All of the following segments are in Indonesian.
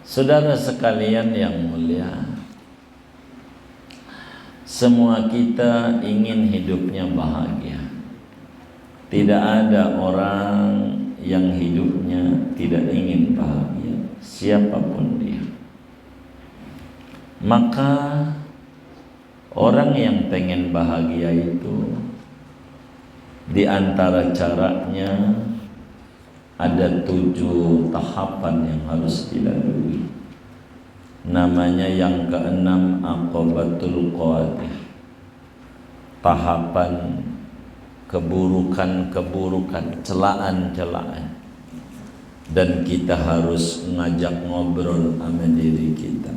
Saudara sekalian yang mulia, semua kita ingin hidupnya bahagia. Tidak ada orang yang hidupnya tidak ingin bahagia, siapapun dia. Maka orang yang pengen bahagia itu, di antara caranya ada 7 tahapan yang harus dilalui. Namanya yang keenam aqobatul qawadih, tahapan keburukan-keburukan, celaan-celaan. Dan kita harus ngajak ngobrol sama diri kita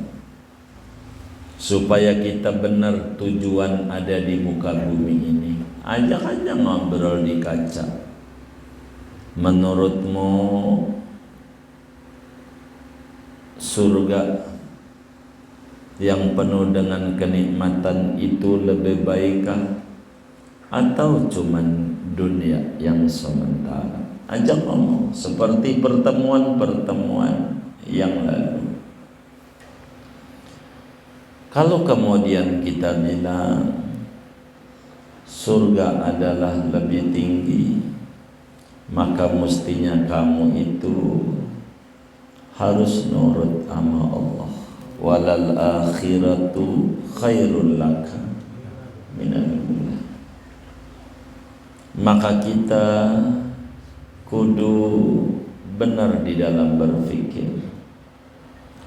supaya kita benar tujuan ada di muka bumi ini. Ajak aja ngobrol di kaca. Menurutmu surga yang penuh dengan kenikmatan itu lebih baikkah atau cuman dunia yang sementara? Ajak ngomong seperti pertemuan-pertemuan yang lalu. Kalau kemudian kita bilang surga adalah lebih tinggi, maka mestinya kamu itu harus nurut sama Allah. Walal akhiratu khairul laka minal ula. Maka kita kudu benar di dalam berfikir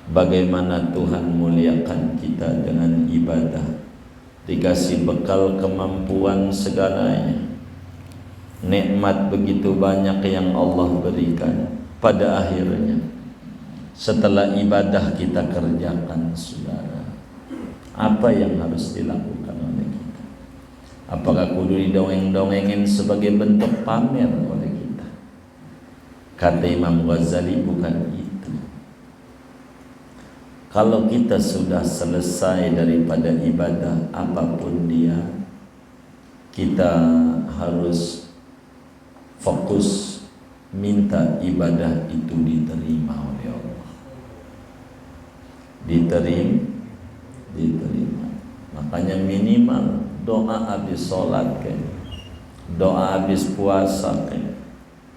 bagaimana Tuhan muliakan kita dengan ibadah, dikasih bekal kemampuan segalanya. Nikmat begitu banyak yang Allah berikan. Pada akhirnya setelah ibadah kita kerjakan, saudara, apa yang harus dilakukan oleh kita? Apakah kudu didongeng-dongengin sebagai bentuk pamer oleh kita? Kata Imam Ghazali, bukan itu. Kalau kita sudah selesai daripada ibadah apapun dia, kita harus fokus minta ibadah itu diterima oleh Allah. Diterima. Makanya minimal doa habis sholat, doa habis puasa,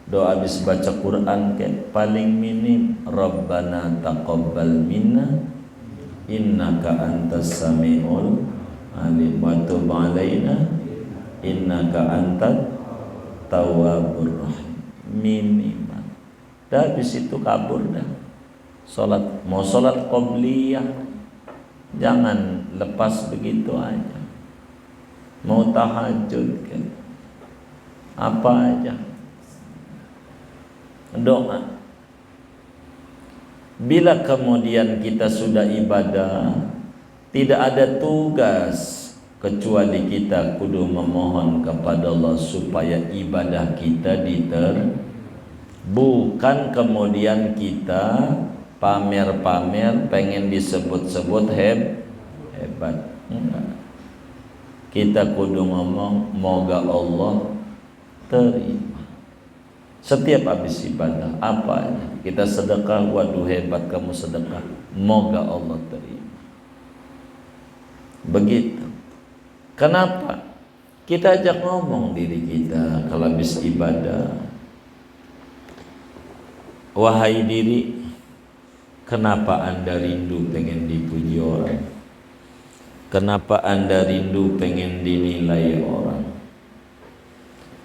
doa habis baca Quran, paling minim Rabbana taqabbal minna innaka antas samiul alim wa tub alaina innaka antat tawwabur rahim. Minimal. Dan habis itu kabur dah. Salat, mau salat qobliyah, jangan lepas begitu aja. Mau tahajud, apa aja, doa. Bila kemudian kita sudah ibadah, tidak ada tugas kecuali kita kudu memohon kepada Allah supaya ibadah kita bukan kemudian kita pamer-pamer pengen disebut-sebut hebat. Enggak. Kita kudu ngomong moga Allah terima. Setiap habis ibadah apa aja kita sedekah, waduh hebat kamu sedekah, moga Allah terima. Begitu. Kenapa? Kita ajak ngomong diri kita kalau habis ibadah, wahai diri, kenapa Anda rindu pengen dipuji orang? Kenapa Anda rindu pengen dinilai orang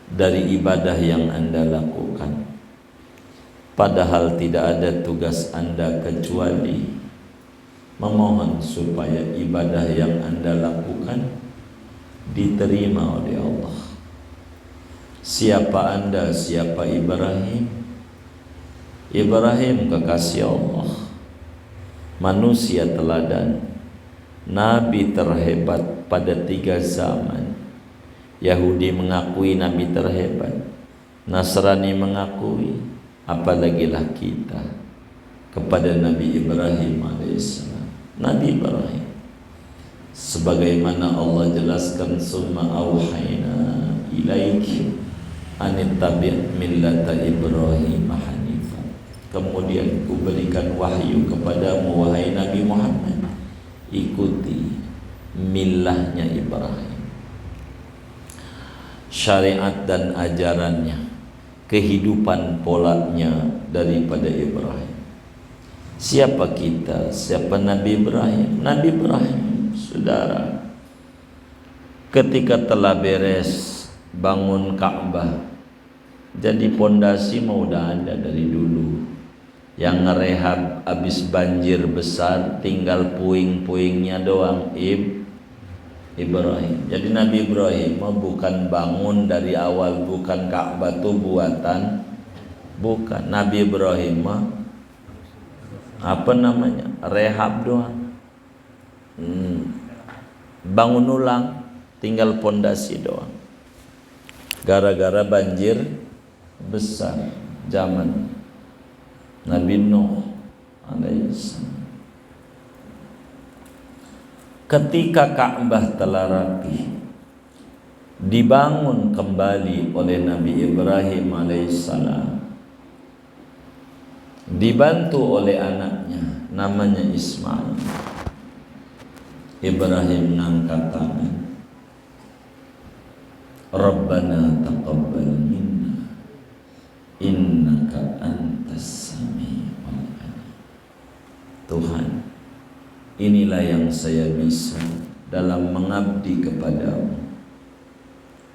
dari ibadah yang Anda lakukan? Padahal tidak ada tugas Anda kecuali memohon supaya ibadah yang Anda lakukan diterima oleh Allah. Siapa Anda? Siapa Ibrahim? Ibrahim kekasih Allah, manusia teladan, nabi terhebat pada 3 zaman. Yahudi mengakui nabi terhebat, Nasrani mengakui, apalagi lah kita kepada Nabi Ibrahim alaihissalam. Nabi Ibrahim, sebagaimana Allah jelaskan, summa auhayna ilaiki anittabi' millata Ibrahim hanifan. kemudian kuberikan wahyu kepadamu wahai Nabi Muhammad, ikuti millahnya Ibrahim, syariat dan ajarannya, kehidupan polanya daripada Ibrahim. Siapa kita? Siapa Nabi Ibrahim? Nabi Ibrahim, saudara, ketika telah beres bangun Ka'bah, jadi pondasi mau udah ada dari dulu. Yang ngerehab habis banjir besar, tinggal puing-puingnya doang Ibrahim. Jadi Nabi Ibrahim bukan bangun dari awal, bukan Ka'bah itu buatan, bukan. Nabi Ibrahim rehab doang, bangun ulang, tinggal pondasi doang. Gara-gara banjir besar zaman Nabi Nuh alaihissalam. Ketika Ka'bah telah rapi, dibangun kembali oleh Nabi Ibrahim alaihissalam, dibantu oleh anaknya namanya Ismail. Ibrahim ngangkat tangan, Rabbana taqabbal minna innaka antas samiul alim. Tuhan, inilah yang saya bisa dalam mengabdi kepadamu,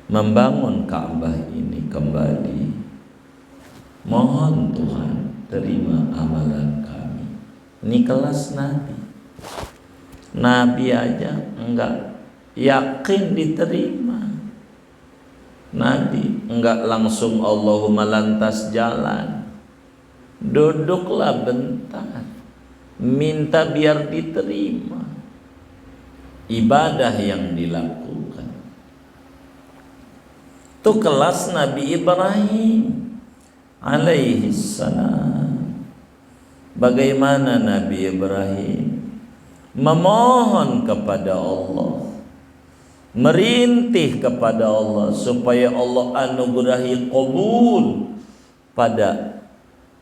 membangun Ka'bah ini kembali. Mohon Tuhan terima amalan kami. Ini kelas Nabi. Nabi aja enggak yakin diterima. Nabi enggak langsung Allahumma lantas jalan, duduklah bentar, minta biar diterima ibadah yang dilakukan. Itu kelas Nabi Ibrahim alaihi salam. Bagaimana Nabi Ibrahim memohon kepada Allah, merintih kepada Allah supaya Allah anugerahi qabul pada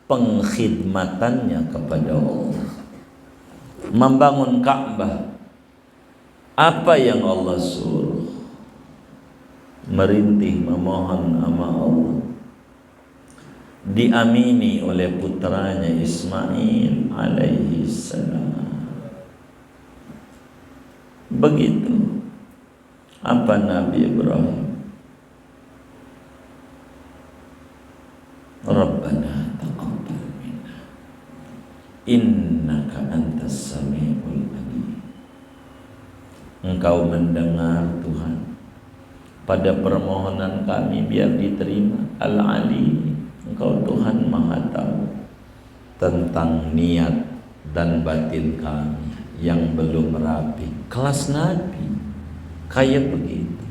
pengkhidmatannya kepada Allah. Membangun Ka'bah, apa yang Allah suruh? Merintih, memohon sama Allah, diamini oleh putranya Ismail alaihi salam. Begitu apa Nabi Ibrahim, Rabbana taqabbal minna innaka antas samiul alim. Engkau mendengar Tuhan pada permohonan kami biar diterima. Al-Alim, Engkau Tuhan Maha Tahu tentang niat dan batin kami yang belum rapi. Kelas Nabi kayak begitu.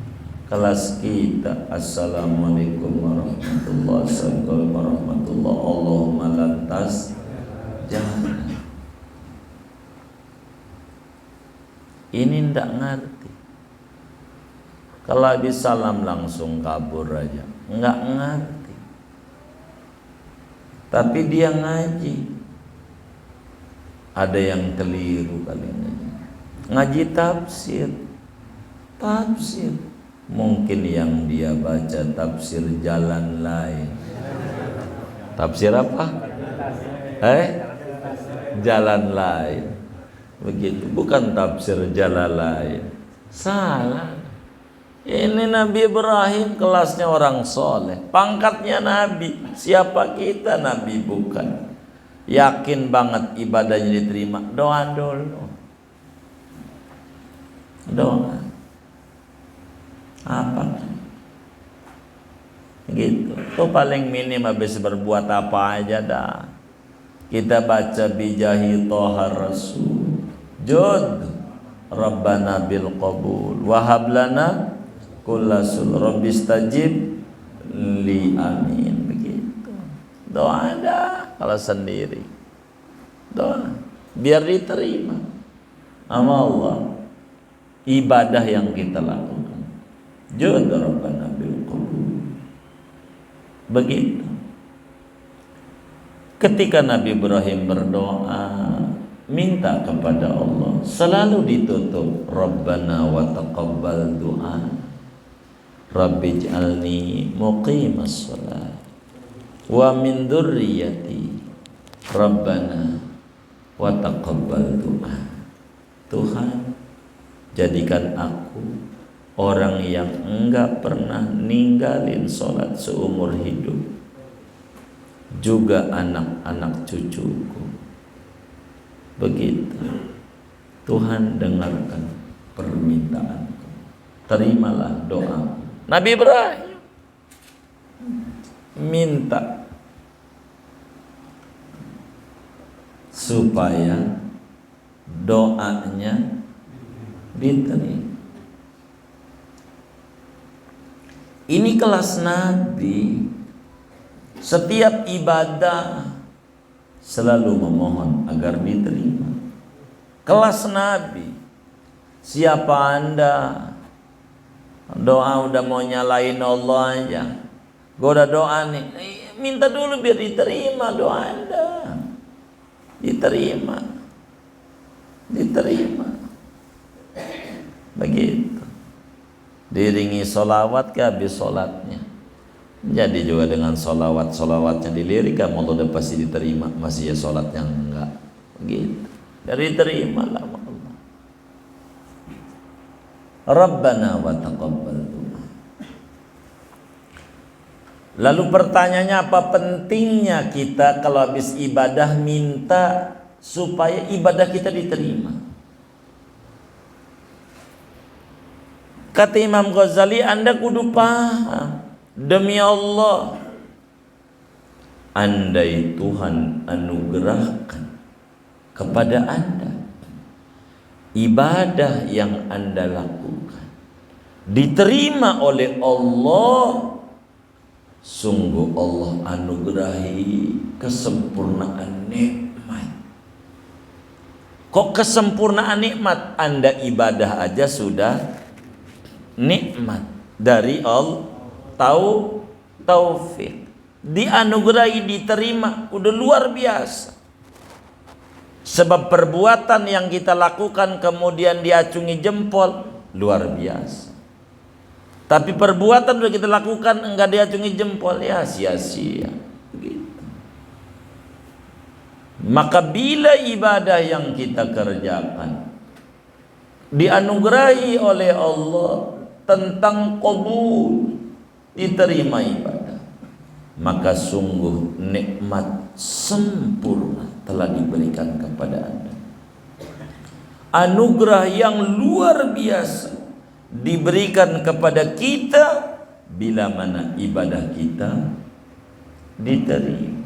Kelas kita, assalamualaikum warahmatullahi wabarakatuh, Allahumma lantas jangan. Ini ndak ngerti. Kalau habis salam langsung kabur aja, nggak ngerti. Tapi dia ngaji. Ada yang keliru kali ngaji tafsir. Mungkin yang dia baca tafsir jalan lain. Tafsir apa? Jalan lain. Begitu, bukan tafsir jalan lain. Salah. Ini Nabi Ibrahim kelasnya orang soleh, pangkatnya Nabi. Siapa kita? Nabi bukan. Yakin banget ibadahnya diterima, doa dulu. Doa apa? Gitu. Itu paling minim, habis berbuat apa aja dah. Kita baca bijahi Toha Rasul, Jud Rabbana bil qabul wahab lana kullasul rabbistajib li amin. Begitu. Doa dah. Kalau sendiri doa biar diterima sama Allah ibadah yang kita lakukan. Jud Rabbana bil qabul. Begitu. Ketika Nabi Ibrahim berdoa, minta kepada Allah, selalu ditutup Rabbana wa taqabbal du'a, Rabbij'alni muqimas shalah wa min dzurriyyati Rabbana wa taqabbal du'a. Tuhan, jadikan aku orang yang enggak pernah ninggalin sholat seumur hidup, juga anak-anak cucuku. Begitu. Tuhan, dengarkan permintaanku, terimalah doaku. Nabi Ibrahim minta supaya doanya diterima. Ini kelas Nabi. Setiap ibadah selalu memohon agar diterima. Kelas Nabi. Siapa Anda? Doa udah mau nyalain Allah aja. Gue udah doa nih, minta dulu biar diterima doa Anda. Diterima. Begitu. Diringi solawat ke habis solatnya. Jadi juga dengan solawatnya dilirik, kamu Allah udah pasti diterima. Masih ya solatnya enggak. Begitu. Dari terima lah Allah. Rabbana wa taqabbal du'a. Lalu pertanyaannya, apa pentingnya kita kalau habis ibadah minta supaya ibadah kita diterima? Kata Imam Ghazali, Anda kudu paham, demi Allah, andai Tuhan anugerahkan kepada Anda ibadah yang Anda lakukan diterima oleh Allah, sungguh Allah anugerahi kesempurnaan nikmat. Kok kesempurnaan nikmat? Anda ibadah aja sudah nikmat dari Allah, taufik, dianugerahi, diterima, udah luar biasa. Sebab perbuatan yang kita lakukan kemudian diacungi jempol, luar biasa. Tapi perbuatan sudah kita lakukan enggak diacungi jempol, ya sia-sia. Begitu. Maka bila ibadah yang kita kerjakan dianugerahi oleh Allah tentang qabul, diterima ibadah, maka sungguh nikmat sempurna telah diberikan kepada Anda. Anugerah yang luar biasa diberikan kepada kita bila mana ibadah kita diterima.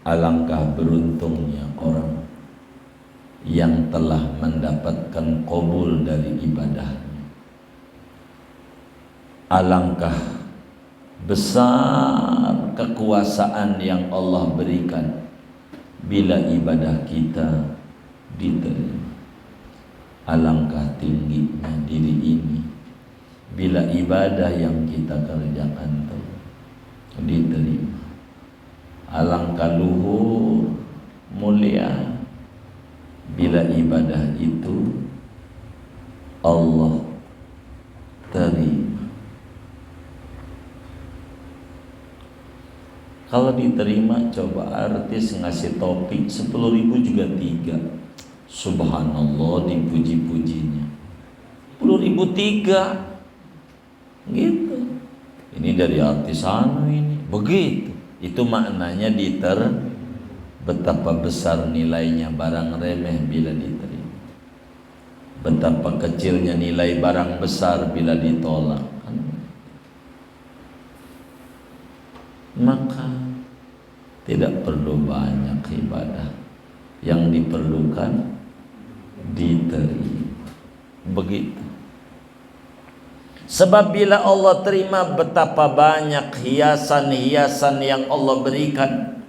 Alangkah beruntungnya orang yang telah mendapatkan qabul dari ibadahnya. Alangkah besar kekuasaan yang Allah berikan bila ibadah kita diterima. Alangkah tingginya diri ini bila ibadah yang kita kerjakan itu diterima. Alangkah luhur mulia bila ibadah itu Allah terima. Kalau diterima, coba artis ngasih topik 10.000 juga 3. Subhanallah, dipuji-pujinya 10.000 3. Gitu. Ini dari artis anu ini. Begitu. Itu maknanya betapa besar nilainya barang remeh bila diterima. Betapa kecilnya nilai barang besar bila ditolak. Maka tidak perlu banyak ibadah, yang diperlukan diterima. Begitu. Sebab bila Allah terima, betapa banyak hiasan-hiasan yang Allah berikan.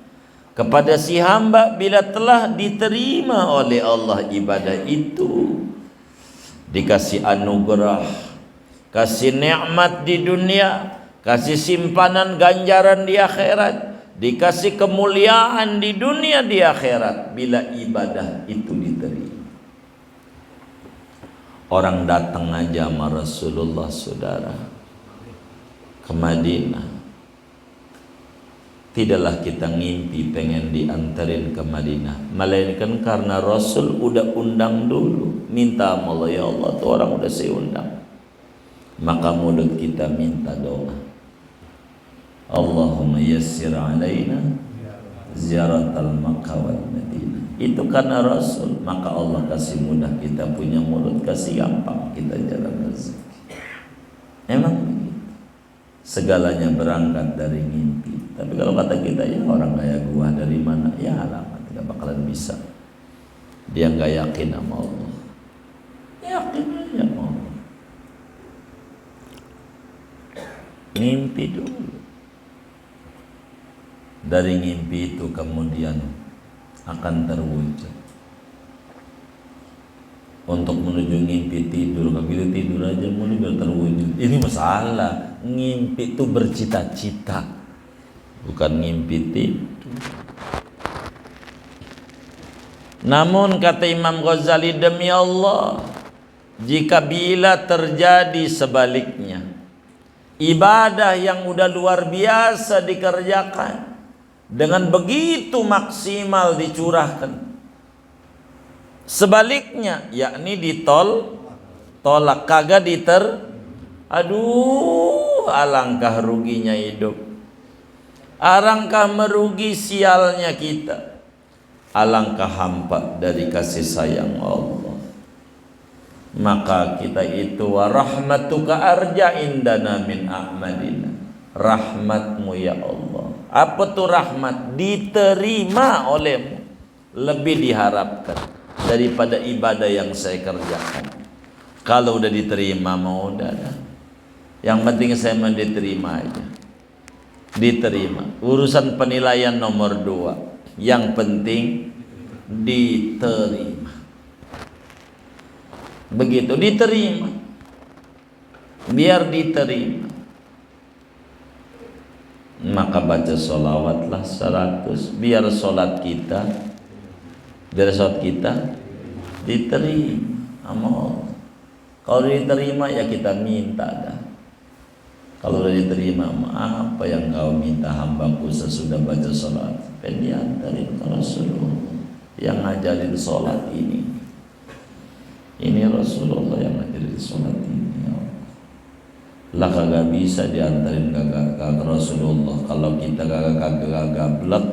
kepada si hamba bila telah diterima oleh Allah ibadah itu, dikasih anugerah, kasih nikmat di dunia, kasih simpanan ganjaran di akhirat, dikasih kemuliaan di dunia di akhirat bila ibadah itu diterima. Orang datang aja sama Rasulullah saudara ke Madinah, tidaklah kita ngimpi pengen diantarin ke Madinah, melainkan karena Rasul udah undang dulu, minta sama Allah, ya Allah tuh orang udah saya undang, maka mulut kita minta doa, Allahumma yassir alaina ziaratal Makkah wal Madinah. Itu karena Rasul, maka Allah kasih mudah kita punya mulut, kasih gampang kita jalan rezeki. Emang begitu. Segalanya berangkat dari mimpi. Tapi kalau kata kita, ya orang kayak gua dari mana? Ya alamat, gak bakalan bisa. Dia gak yakin sama Allah. Yakin aja sama Allah. Mimpi dulu. Dari mimpi itu kemudian akan terwujud. Untuk menuju mimpi tidur, kalau gitu tidur aja mulu biar terwujud. Ini masalah. Ngimpi itu bercita-cita, bukan ngimpi tidur. Namun kata Imam Ghazali, demi Allah, jika bila terjadi sebaliknya, ibadah yang udah luar biasa dikerjakan, dengan begitu maksimal dicurahkan, sebaliknya yakni ditolak, kagak aduh, alangkah ruginya hidup, alangkah merugi sialnya kita, alangkah hampa dari kasih sayang Allah. Maka kita itu, wa rahmatuka arja indana min a'malina, rahmatmu ya Allah. Apa tuh rahmat? Diterima olehmu, lebih diharapkan daripada ibadah yang saya kerjakan. Kalau udah diterima mau udah dah. Yang penting saya mau diterima aja. Diterima. Urusan penilaian nomor 2. Yang penting diterima. Begitu, diterima. Biar diterima. Maka baca sholawatlah 100, biar sholat kita diterima sama Allah. Kalau diterima ya kita minta dah. Kalau udah diterima, apa yang kau minta hambaku sesudah baca sholat? Diantarin ke Rasulullah yang ngajarin sholat ini. Ini Rasulullah yang ngajarin sholat ini. Lah kagak bisa diantarin kagak Rasulullah kalau kita kagak blek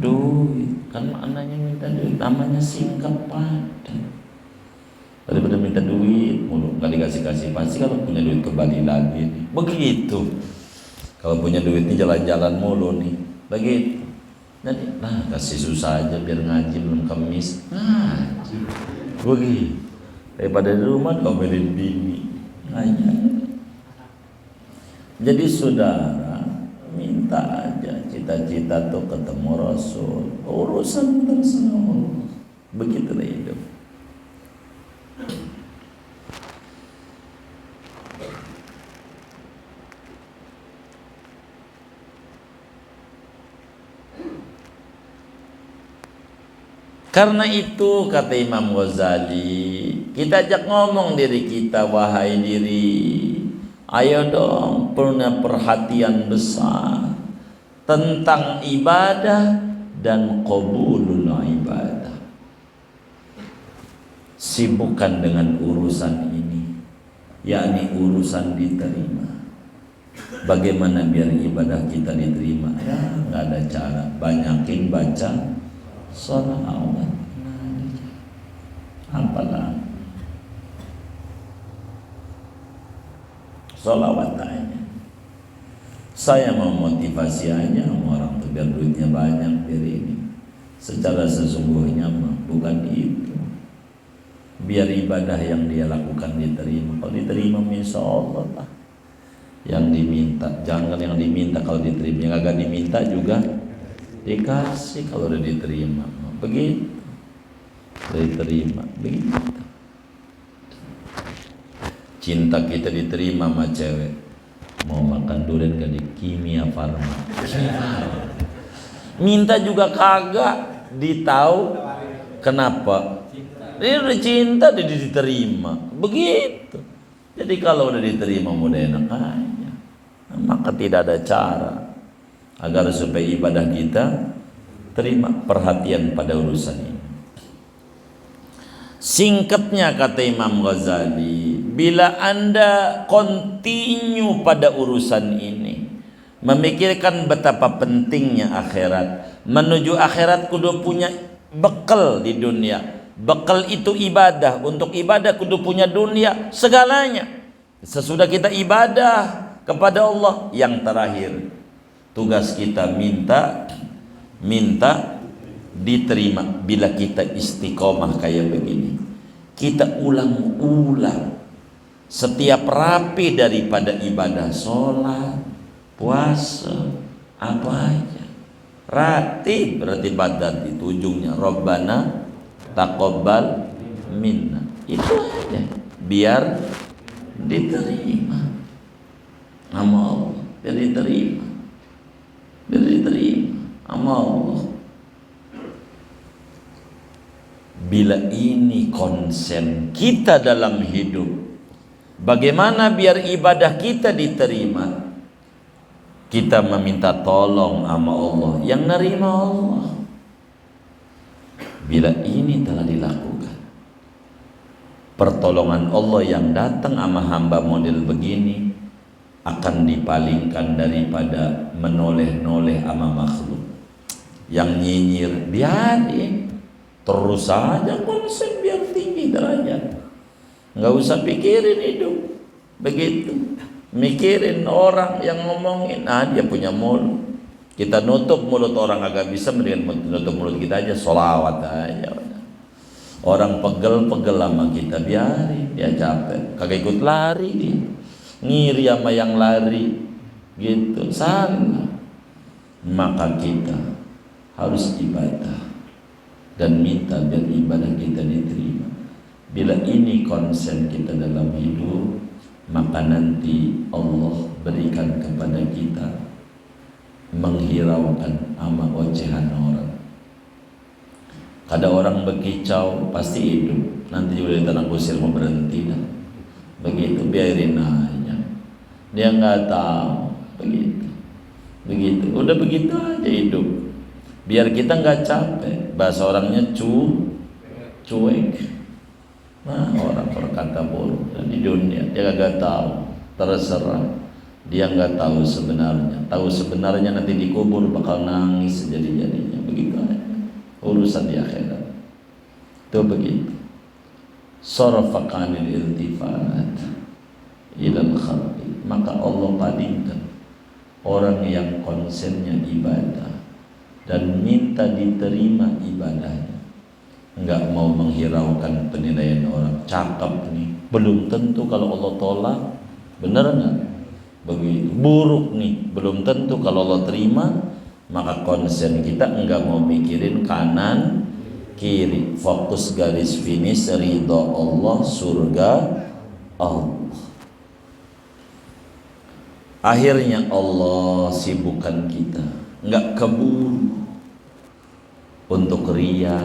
duit. Kan maknanya minta duit, namanya sikap padat. Daripada minta duit mulu nggak dikasih pasti kalau punya duit kembali lagi. Begitu. Kalau punya duit ini jalan-jalan mulu nih. Begitu. Jadi kasih susah aja biar ngaji belum kemis. Begitu. Daripada di rumah ngomelin bini. Jadi saudara, minta aja cita-cita tuh ketemu Rasul, urusan terserah Allah. Begitulah hidup. Karena itu kata Imam Ghazali, kita ajak ngomong diri kita, wahai diri, ayo dong punya perhatian besar tentang ibadah dan qabulul ibadah. Sibukkan dengan urusan ini, yakni urusan diterima. Bagaimana biar ibadah kita diterima? Ya nggak ada cara, banyakin baca sholawat. Apalah sholawat aja. Saya mau motivasi aja sama orang tuh biar duitnya banyak biar ini. Secara sesungguhnya bukan itu. Biar ibadah yang dia lakukan diterima. Kalau diterima insya Allah lah. Yang diminta, jangan yang diminta kalau diterima, yang agak diminta juga dikasih kalau udah diterima. Begitu, diterima begitu. Cinta kita diterima sama cewek, mau makan durian gak di Kimia Farma. Minta juga kagak ditahu kenapa. Dia udah cinta, dia diterima. Begitu. Jadi kalau udah diterima mudah enak aja. Maka tidak ada cara agar supaya ibadah kita terima. Perhatian pada urusan ini. Singkatnya kata Imam Ghazali, bila Anda continue pada urusan ini, memikirkan betapa pentingnya akhirat, menuju akhirat kudu punya bekal di dunia. Bekal itu ibadah. Untuk ibadah kudu punya dunia segalanya. Sesudah kita ibadah kepada Allah, yang terakhir tugas kita minta diterima. Bila kita istiqomah kayak begini, kita ulang-ulang setiap rapi daripada ibadah, sholat, puasa, apa aja ratib, berarti badan itu ujungnya Rabbana taqabbal minna. Itu aja biar diterima sama Allah, biar diterima sama Allah. Bila ini konsen kita dalam hidup, bagaimana biar ibadah kita diterima, kita meminta tolong sama Allah, yang nerima Allah. Bila ini telah dilakukan, pertolongan Allah yang datang sama hamba model begini akan dipalingkan daripada menoleh-noleh sama makhluk yang nyinyir. Biarin terus saja konsen biar tinggi derajat, nggak usah pikirin hidup begitu. Mikirin orang yang ngomongin, dia punya mulut, kita nutup mulut orang agak bisa, mendingan nutup mulut kita aja, sholawat aja. Orang pegel-pegel sama kita, biarin dia capek, kagak ikut lari dia, ngiri sama yang lari gitu, salah. Maka kita harus ibadah dan minta biar ibadah kita diterima. Bila ini konsen kita dalam hidup, maka nanti Allah berikan kepada kita menghiraukan ama ocehan orang. Ada orang berkicau pasti hidup, nanti juga di tanah kusir mau berhenti dah. Begitu, biarin aja, dia nggak tahu. Begitu, udah begitu aja hidup, biar kita nggak capek. Bahasa orangnya cuek. Nah, orang berkata buruk dan di dunia dia gak tahu, terserah. Dia nggak tahu sebenarnya. Tahu sebenarnya nanti dikubur bakal nangis jadi-jadinya. Begitu aja urusan di akhirat. Itu begitu. Sarafakanil iltifat ilal khalqi. Maka Allah palingkan orang yang konsennya ibadah dan minta diterima ibadahnya, nggak mau menghiraukan penilaian orang. Cakep nih, belum tentu kalau Allah tolak, bener nggak? Begitu. Buruk nih, belum tentu kalau Allah terima. Maka konsen kita nggak mau mikirin kanan kiri, fokus garis finish ridho Allah, surga Allah. Akhirnya Allah sibukkan kita, nggak keburu untuk ria,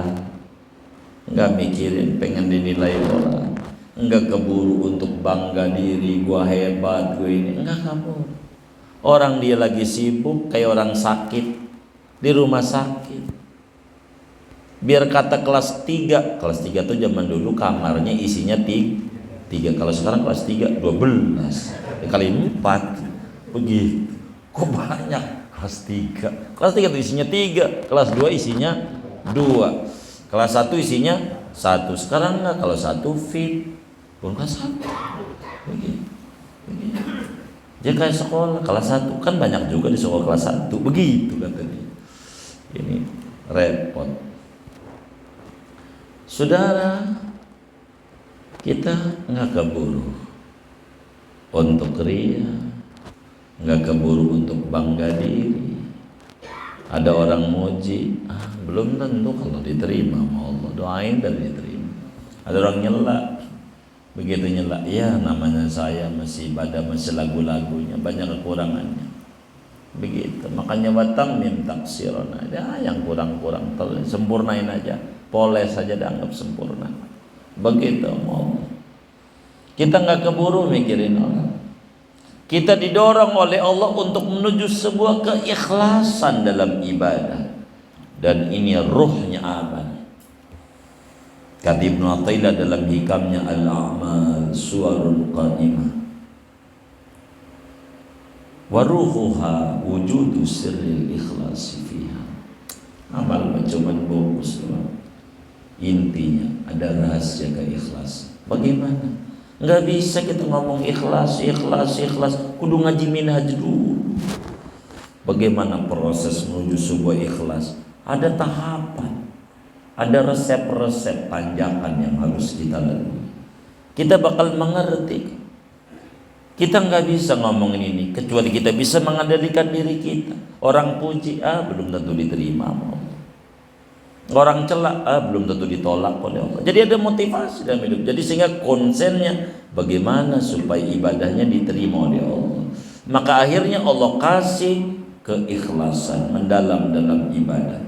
nggak mikirin pengen dinilai orang, nggak keburu untuk bangga diri, gua hebat, gua ini, nggak keburu. Orang dia lagi sibuk kayak orang sakit di rumah sakit. Biar kata kelas 3 tuh zaman dulu kamarnya isinya 3. Kalau sekarang kelas 3 12 kali 4 begitu. Kok banyak? Kelas 3 tuh isinya 3, kelas 2 isinya 2, kelas 1 isinya 1. Sekarang enggak, kalau 1 fit pun kelas 1 begitu. Dia kayak sekolah kelas 1, kan banyak juga di sekolah kelas 1 begitu kata dia. Ini repot. Saudara, kita nggak keburu untuk ria, nggak keburu untuk bangga diri. Ada orang muji, belum tentu kalau diterima sama Allah, doain dan diterima. Ada orang nyela, begitu nyela, ya namanya saya masih ibadah, masih lagu-lagunya, banyak kekurangannya. Begitu, makanya watamim taksirona, ada yang kurang-kurang, sempurnain aja, poles saja dianggap sempurna. Begitu mau. Kita nggak keburu mikirin orang. Kita didorong oleh Allah untuk menuju sebuah keikhlasan dalam ibadah, dan ini ruhnya amal. Kata Ibnu Athaillah dalam hikamnya Al-A'mal Suwarun Qadimah, wa ruhuha wujudu sirril ikhlasi fiha. Amal cuma bagus doang, intinya ada rahasia keikhlasan. Bagaimana? Nggak bisa kita ngomong ikhlas, kudu ngaji minhaj dulu. Bagaimana proses menuju sebuah ikhlas? Ada tahapan, ada resep-resep panjangan yang harus kita lalui. Kita bakal mengerti. Kita nggak bisa ngomongin ini kecuali kita bisa mengendalikan diri kita. Orang puji, belum tentu diterima sama Allah. Orang celak, belum tentu ditolak oleh Allah. Jadi ada motivasi dalam hidup. Jadi sehingga konsennya bagaimana supaya ibadahnya diterima oleh Allah. Maka akhirnya Allah kasih keikhlasan mendalam dalam ibadah.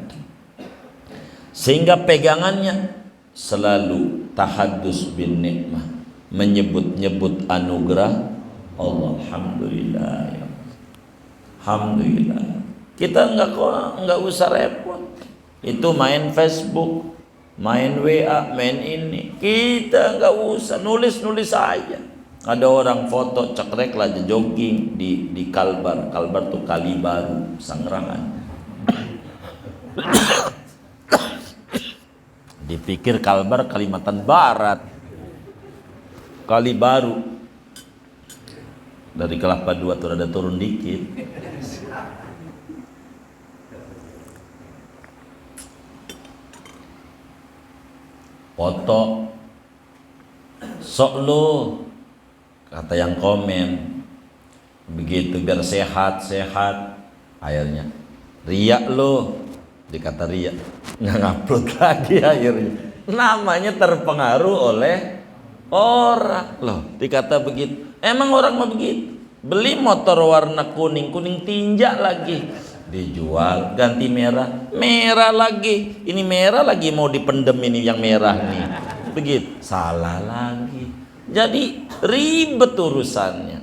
Sehingga pegangannya selalu tahaddus bin nikmah, menyebut-nyebut anugerah Allah. Alhamdulillah ya. Alhamdulillah. Kita enggak usah repot. Itu main Facebook, main WA, main ini. Kita nggak usah nulis aja. Ada orang foto cekrek lagi jogging di Kalbar. Kalbar tuh Kali Baru, Sangrangan. Dipikir Kalbar Kalimantan Barat. Kali Baru. Dari Kelapa Dua tuh ada turun dikit. Foto sok lu, kata yang komen begitu biar sehat akhirnya riak lu, dikata riak, nggak ngupload lagi akhirnya. Namanya terpengaruh oleh orang loh, dikata begitu. Emang orang mau begitu, beli motor warna kuning tinja lagi, dijual ganti merah lagi, ini merah lagi mau dipendem, ini yang merah nih, begitu salah lagi. Jadi ribet urusannya.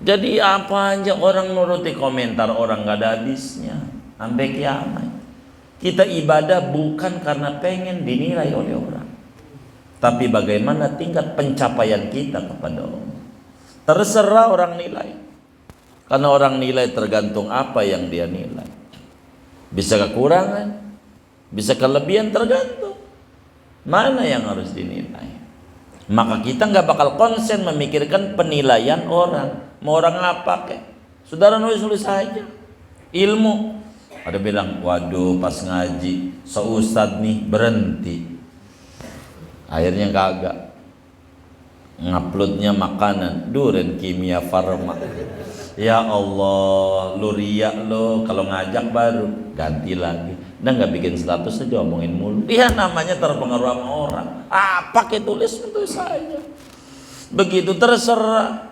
Jadi apa aja orang nuruti komentar orang gak ada habisnya sampai kiamat. Kita ibadah bukan karena pengen dinilai oleh orang, tapi bagaimana tingkat pencapaian kita kepada Allah. Terserah orang nilai. Karena orang nilai tergantung apa yang dia nilai. Bisa kekurangan, bisa kelebihan, tergantung mana yang harus dinilai. Maka kita nggak bakal konsen memikirkan penilaian orang. Mau orang apa kek? Saudara nulis saja. Ilmu. Ada bilang, waduh pas ngaji seustad nih berhenti. Akhirnya kagak. Nguploadnya makanan Duren Kimia Farma. Ya Allah, lu riak lo, kalau ngajak baru ganti lagi. Dan nggak bikin status aja omongin mulu. Dia namanya terpengaruh sama orang. Pakai tulis saja. Begitu terserah.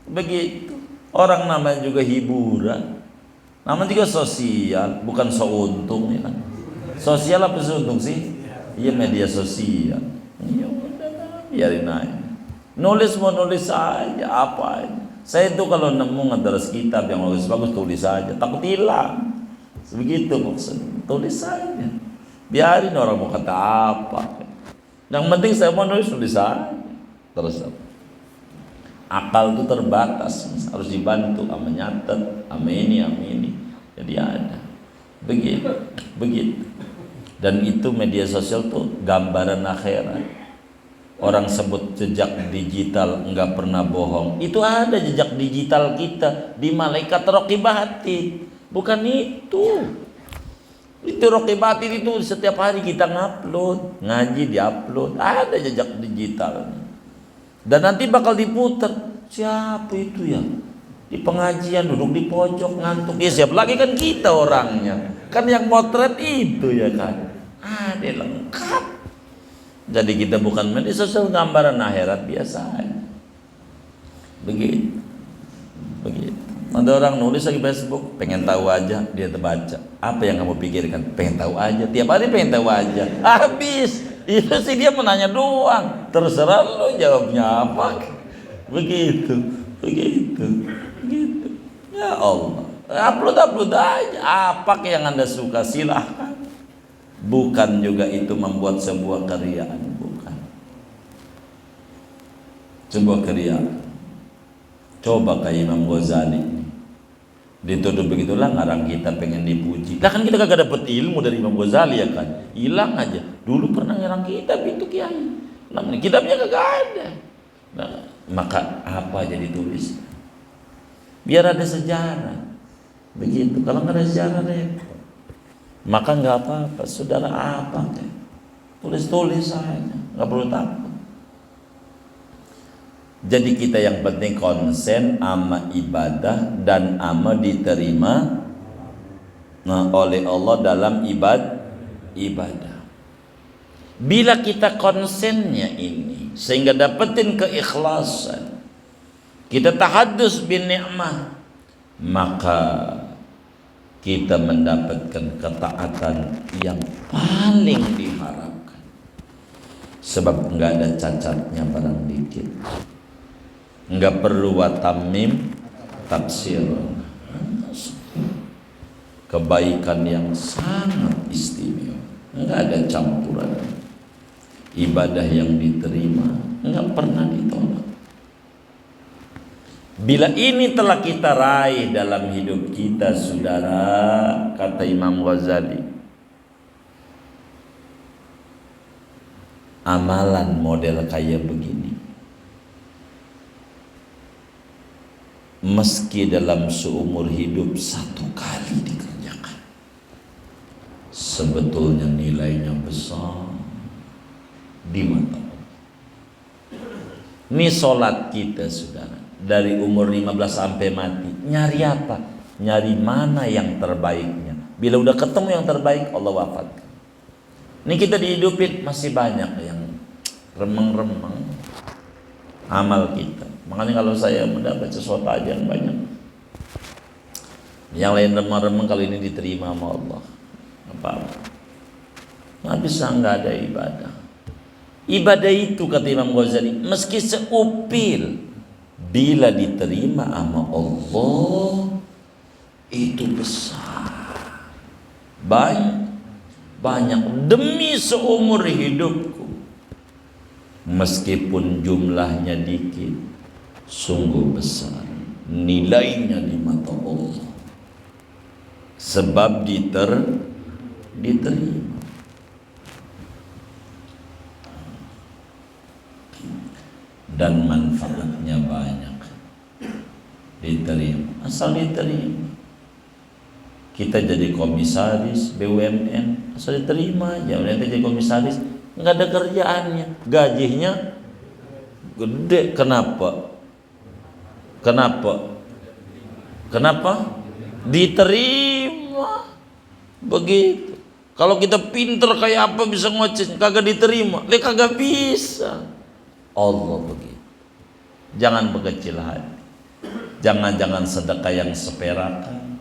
Begitu. Orang namanya juga hiburan. Namanya juga sosial, bukan seuntung ya. Sosial apa seuntung sih? Iya media sosial. Ya udah, biarin aja. Nulis mau nulis aja apa aja. Saya itu kalau nemu ngedaras kitab yang bagus tulis saja, takut hilang. Begitu maksudnya, tulis saja. Biarin orang mau kata apa. Yang penting saya mau nulis saja. Terus akal itu terbatas, harus dibantu sama nyatet, sama ini. Jadi ada. Begitu. Dan itu media sosial tuh gambaran akhirat. Orang sebut jejak digital, enggak pernah bohong. Itu ada jejak digital kita di malaikat raqibah atid. Bukan itu. Itu raqibah atid itu setiap hari kita ngupload, ngaji diupload, ada jejak digital. Dan nanti bakal diputar. Siapa itu ya? Di pengajian duduk di pojok ngantuk. Ya siap lagi kan kita orangnya. Kan yang motret itu ya kan. Ada lengkap. Jadi kita bukan media sosial gambaran akhirat biasa aja. Begitu. Ada orang nulis lagi Facebook, pengen tahu aja, dia terbaca. Apa yang kamu pikirkan? Pengen tahu aja. Tiap hari pengen tahu aja. Habis. Itu sih dia menanya doang. Terserah lo jawabnya apa. Begitu. Ya Allah. Upload aja. Apa yang Anda suka silahkan. Bukan juga itu membuat sebuah karyaan, bukan. Sebuah karyaan. Coba kayak Imam Ghazali dituduh begitulah, ngarang kita pengen dipuji. Lah kan kita kagak dapet ilmu dari Imam Ghazali ya kan. Hilang aja. Dulu pernah ngarang kitab itu kiai. Namanya kitabnya kagak ada. Nah, maka apa aja ditulis. Biar ada sejarah. Begitu. Kalau nggak ada sejarah repot. Maka nggak apa-apa. Saudara apa kan? Tulis saja. Nggak perlu takut. Jadi kita yang penting konsen ama ibadah dan ama diterima oleh Allah dalam ibadah. Bila kita konsennya ini sehingga dapetin keikhlasan, kita tahadus bin ni'mah, maka kita mendapatkan ketaatan yang paling diharapkan. Sebab enggak ada cacatnya barang dikit. Enggak perlu watamim tafsir. Kebaikan yang sangat istimewa. Enggak ada campuran. Ibadah yang diterima enggak pernah ditolak. Bila ini telah kita raih dalam hidup kita, saudara, kata Imam Ghazali, amalan model kayak begini, meski dalam seumur hidup satu kali dikerjakan, sebetulnya nilainya besar di mata Allah. Ini sholat kita, saudara, dari umur 15 sampai mati. Nyari apa? Nyari mana yang terbaiknya. Bila udah ketemu yang terbaik, Allah wafatkan. Ini kita dihidupin masih banyak yang remeng-remeng amal kita. Makanya kalau saya mendapat sesuatu aja yang banyak, yang lain remeng-remeng, kalau ini diterima sama Allah, apa-apa. Nggak bisa nggak ada ibadah. Ibadah itu, kata Imam Ghazali, meski seupil, bila diterima sama Allah, itu besar. Banyak demi seumur hidupku, meskipun jumlahnya dikit, sungguh besar nilainya di mata Allah. Sebab diterima. Dan manfaatnya banyak. Diterima, asal diterima. Kita jadi komisaris BUMN, asal diterima aja. Nanti jadi komisaris, nggak ada kerjaannya, gajinya gede. Kenapa? Diterima. Begitu. Kalau kita pinter kayak apa bisa ngoceh, kagak diterima, kagak bisa. Allah begitu. Jangan berkecil hati. Jangan sedekah yang seperakan.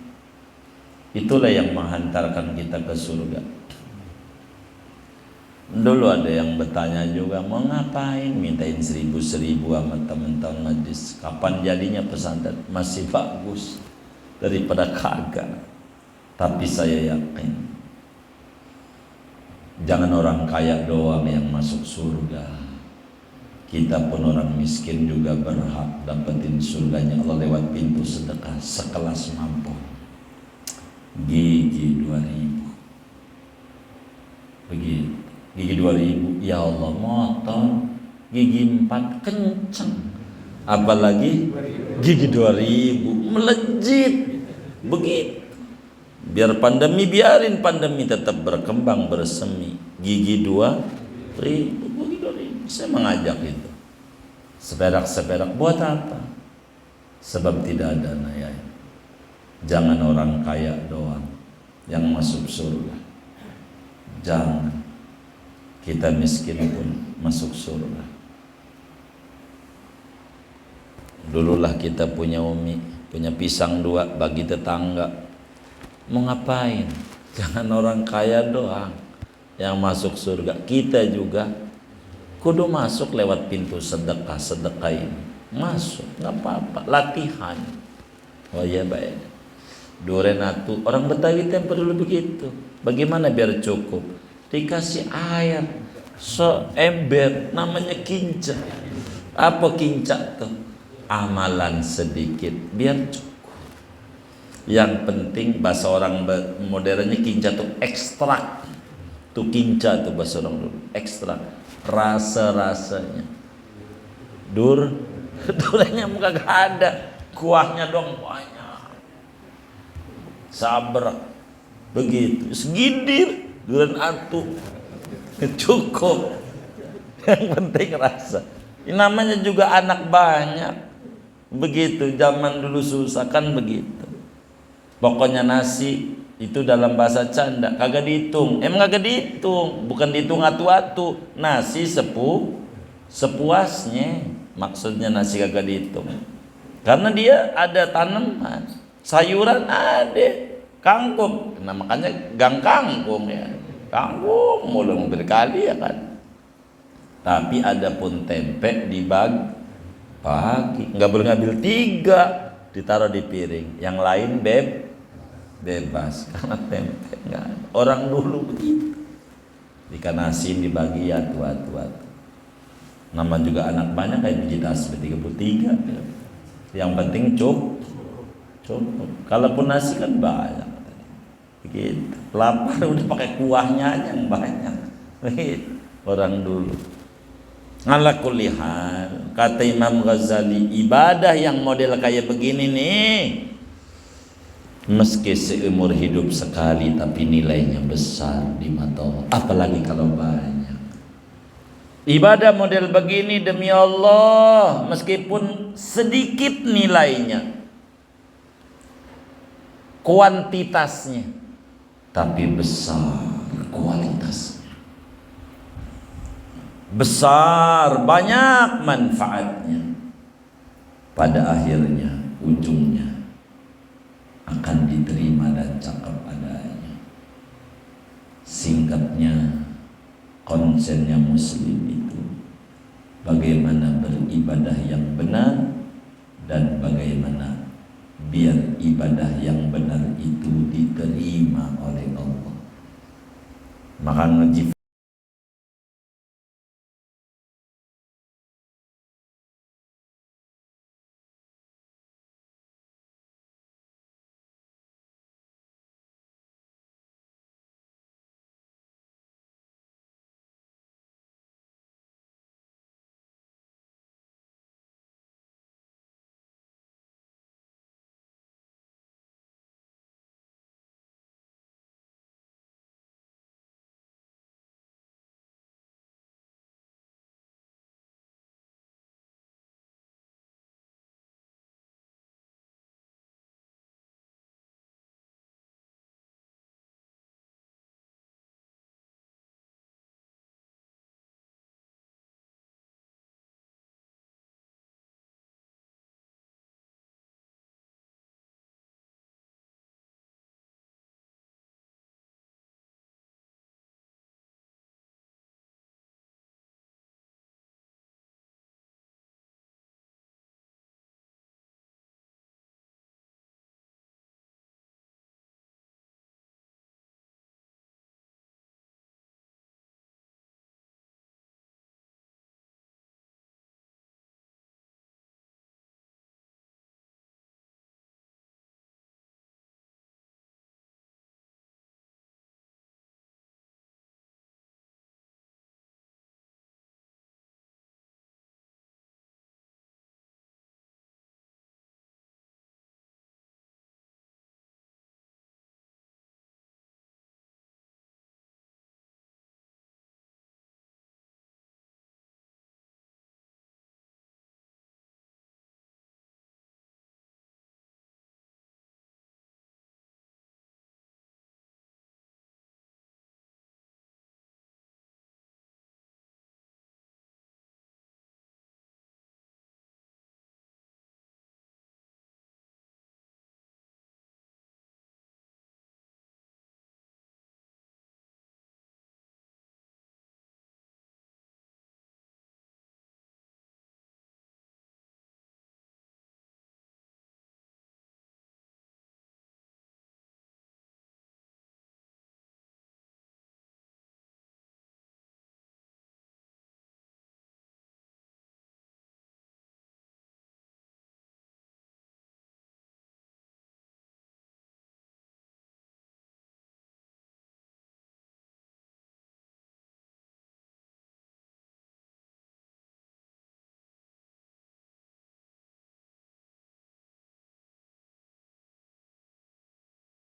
Itulah yang menghantarkan kita ke surga. Dulu ada yang bertanya juga, mau ngapain mintain 1.000 sama teman-teman majlis, kapan jadinya pesantren? Masih bagus daripada kagak. Tapi saya yakin, jangan orang kaya doang yang masuk surga. Kita pun orang miskin juga berhak dapetin surganya Allah lewat pintu sedekah sekelas mampu. Gigi 2.000. Begitu. Gigi 2.000, ya Allah, motor gigi 4 kenceng, apalagi gigi 2.000 melejit. Begitu. Biar pandemi, biarin pandemi tetap berkembang bersemi. Gigi 2.000, gigi 2.000. Saya mengajak itu. Seperak buat apa? Sebab tidak ada naya. Jangan orang kaya doang yang masuk surga. Jangan. Kita miskin pun masuk surga. Dululah kita punya umi, punya pisang 2 bagi tetangga. Mau ngapain? Jangan orang kaya doang yang masuk surga. Kita juga kudu masuk lewat pintu sedekah ini. Masuk, nggak apa-apa, latihan. Oh ya baik. Durenatu, orang Betawi kan perlu begitu. Bagaimana biar cukup? Dikasih air seember, namanya kinca. Apa kinca tuh? Amalan sedikit biar cukup. Yang penting bahasa orang modernnya kinca tuh ekstrak. Tuh kinca tuh bahasa orang dulu, ekstrak. Rasa-rasanya. Duriannya muka gak ada, kuahnya dong banyak. Sabar, begitu. Segidir durian atu, cukup. Yang penting rasa. Ini namanya juga anak banyak. Begitu zaman dulu susah kan begitu. Pokoknya nasi itu dalam bahasa canda kagak dihitung. Emang kagak dihitung, bukan dihitung atu-atu. Nasi sepuasnya. Maksudnya nasi kagak dihitung. Karena dia ada tanaman, sayuran ada, kangkung. Nah makanya gang kangkung ya. Kangkung mulai berkali ya kan. Tapi ada pun tempe dibagi pagi, nggak boleh ngambil 3 ditaruh di piring. Yang lain bebas karena tempe nggak ada. Orang dulu begitu. Ikan asin dibagi ya tua-tua. Nama juga anak banyak kayak biji tasbih 33. Yang penting cukup. Kalaupun nasi kan banyak. Begitu. Lapar udah pakai kuahnya aja yang banyak. Begitu. Orang dulu. Ala kulli hal, kata Imam Ghazali, ibadah yang model kayak begini nih, meski seumur hidup sekali tapi nilainya besar di mata Allah. Apalagi kalau banyak. Ibadah model begini demi Allah, meskipun sedikit nilainya, kuantitasnya, tapi besar kualitasnya. Besar, banyak manfaatnya. Pada akhirnya, ujungnya akan diterima dan cakap adanya. Singkatnya, konsennya muslim itu bagaimana beribadah yang benar dan bagaimana biar ibadah yang benar itu diterima oleh Allah. Maka ngaji